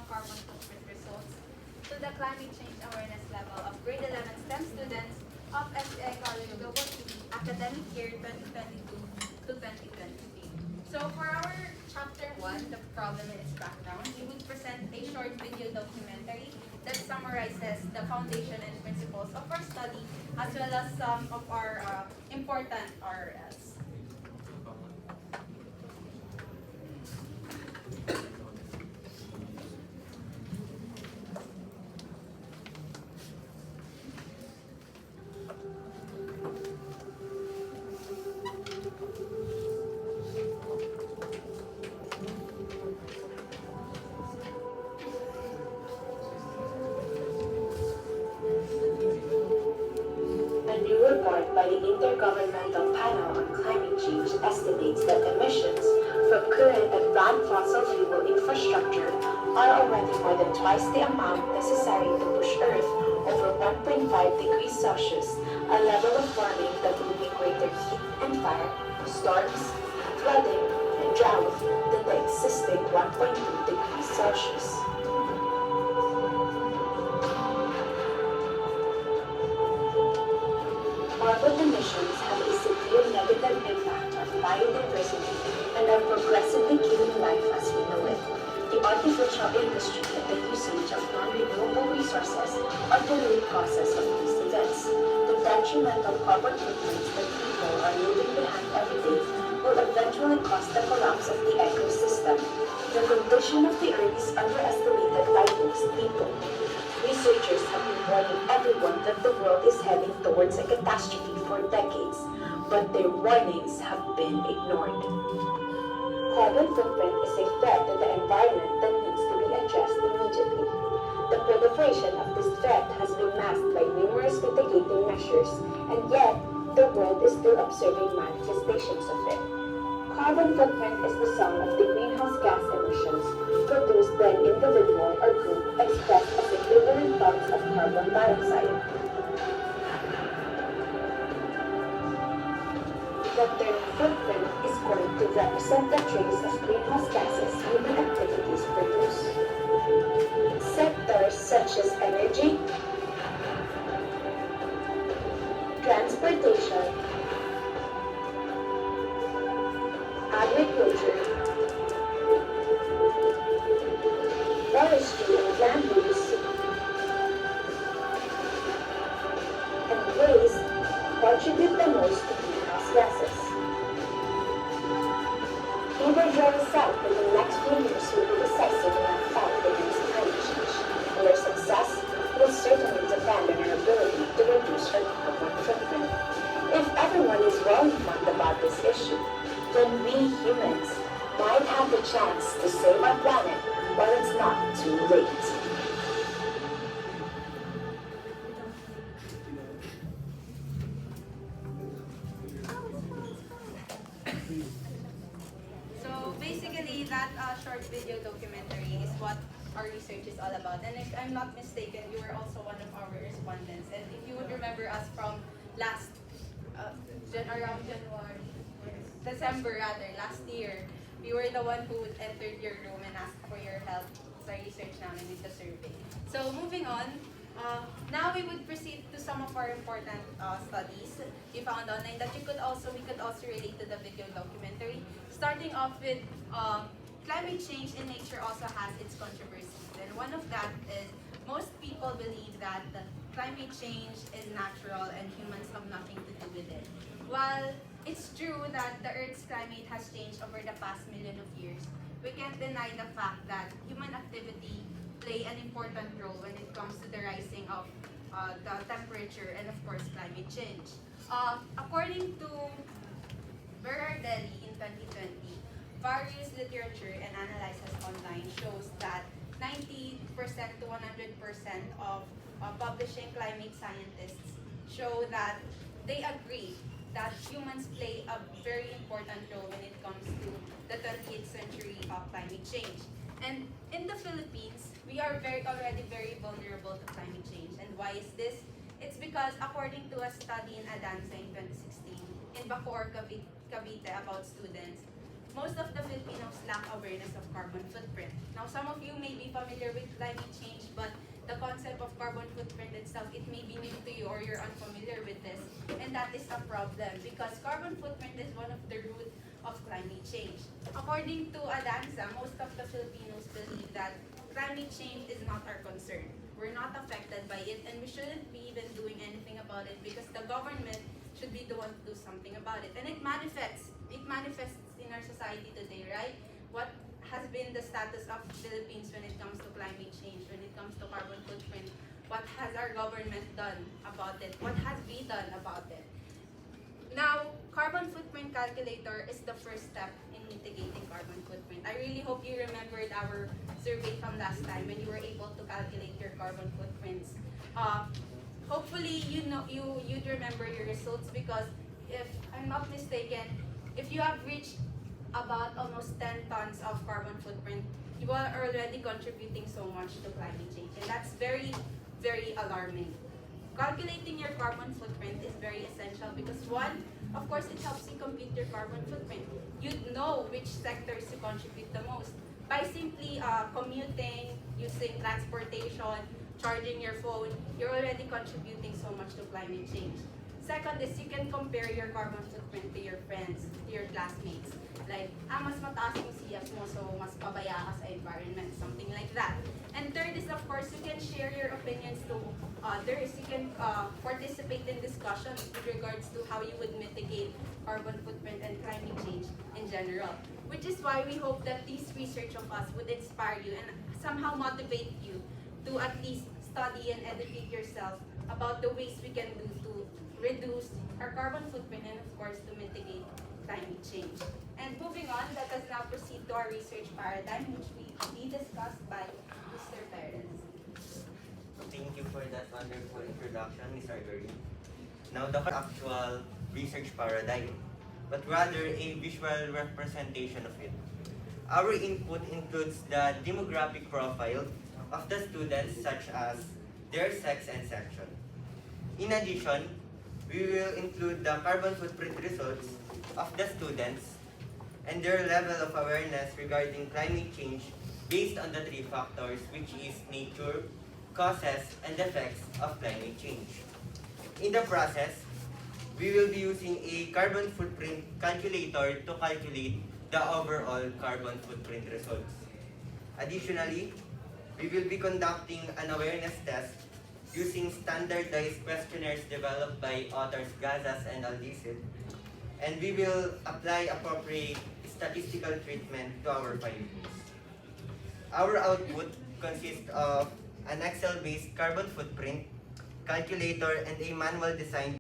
carbon footprint results to the climate change awareness level of grade 11 STEM students of SCI College Global TV academic year 2022 to 2023. So for our chapter 1, the problem and its background, we will present a short video documentary that summarizes the foundation and principles of our study as well as some of our important RRLs. A new report by the Intergovernmental Panel on Climate Change estimates that emissions from current and planned fossil fuel infrastructure are already more than twice the amount necessary to push Earth over 1.5 degrees Celsius, a level of warming that will bring greater heat and fire, storms, flooding, and drought than the existing 1.2 degrees Celsius. Carbon emissions have a severe negative impact on biodiversity and are progressively killing life as we know it. The artificial industry and the usage of non-renewable resources are the root causes of these events. The detrimental carbon footprints that people are leaving behind every day will eventually cause the collapse of the ecosystem. The condition of the earth is underestimated by most people. Researchers have been warning everyone that the world is heading towards a catastrophe for decades, but their warnings have been ignored. Carbon footprint is a threat to the environment that needs to be addressed immediately. The proliferation of this threat has been masked by numerous mitigating measures, and yet the world is still observing manifestations of it. Carbon footprint is the sum of the greenhouse gas emissions produced by an individual or group expressed as equivalent tons of carbon dioxide. The term footprint is going to represent the trace of greenhouse gases human activities produce. Sectors such as energy, transportation, agriculture, forestry and land use, and waste contribute the most to greenhouse gases. Individual result in the next few years will be decisive in our fight against climate change, and our success will certainly depend on our ability to reduce our carbon footprint. If everyone is well informed about this issue, then we humans might have the chance to save our planet while it's not too late. So basically, that short video documentary is what our research is all about. And if I'm not mistaken, you were also one of our respondents. And if you would remember us from last, around January, December rather, last year, we were the one who entered your room and asked for your help sa research namin with the survey. So moving on, now we would proceed to some of our important studies we found online that we could also relate to the video documentary. Starting off with climate change in nature also has its controversies, and one of that is most people believe that the climate change is natural and humans have nothing to do with it. While it's true that the Earth's climate has changed over the past million of years, we can't deny the fact that human activity play an important role when it comes to the rising of the temperature and of course climate change. According to Berardelli in 2020, various literature and analysis online shows that 90% to 100% of publishing climate scientists show that they agree that humans play a very important role when it comes to the 20th century climate change. And in the Philippines, we are already very vulnerable to climate change. And why is this? It's because according to a study in Adansa in 2016, in Bacoor, Cavite about students, most of the Filipinos lack awareness of carbon footprint. Now, some of you may be familiar with climate change, but the concept of carbon footprint itself, it may be new to you or you're unfamiliar with this. And that is a problem because carbon footprint is one of the root of climate change. According to Adanza, most of the Filipinos believe that climate change is not our concern. We're not affected by it and we shouldn't be even doing anything about it because the government should be the one to do something about it. And it manifests in our society today, right? What has been the status of Philippines when it comes to climate change, when it comes to carbon footprint? What has our government done about it? What has we done about it? Now, carbon footprint calculator is the first step in mitigating carbon footprint. I really hope you remembered our survey from last time when you were able to calculate your carbon footprints. Hopefully, you'd remember your results because if I'm not mistaken, if you have reached about almost 10 tons of carbon footprint, you are already contributing so much to climate change, and that's very, very alarming. Calculating your carbon footprint is very essential because one, of course, it helps you compute your carbon footprint. You'd know which sectors you contribute the most by simply commuting, using transportation, charging your phone. You're already contributing so much to climate change. Second is you can compare your carbon footprint to your friends, to your classmates. Like, mas mataas yung CF mo, so mas pabaya ka sa environment, something like that. And third is, of course, you can share your opinions to others. You can participate in discussions with regards to how you would mitigate carbon footprint and climate change in general. Which is why we hope that this research of us would inspire you and somehow motivate you to at least study and educate yourself about the ways we can do to reduce our carbon footprint and of course to mitigate climate change. And moving on, let us now proceed to our research paradigm which will be discussed by Mr. Perez. Thank you for that wonderful introduction, Ms. Arbery. Now, the actual research paradigm, but rather a visual representation of it. Our input includes the demographic profile of the students such as their sex and section. In addition, we will include the carbon footprint results of the students and their level of awareness regarding climate change based on the three factors which is nature, causes, and effects of climate change. In the process, we will be using a carbon footprint calculator to calculate the overall carbon footprint results. Additionally, we will be conducting an awareness test using standardized questionnaires developed by authors Gazas and Aldicid, and we will apply appropriate statistical treatment to our findings. Our output consists of an Excel-based carbon footprint calculator and a manual design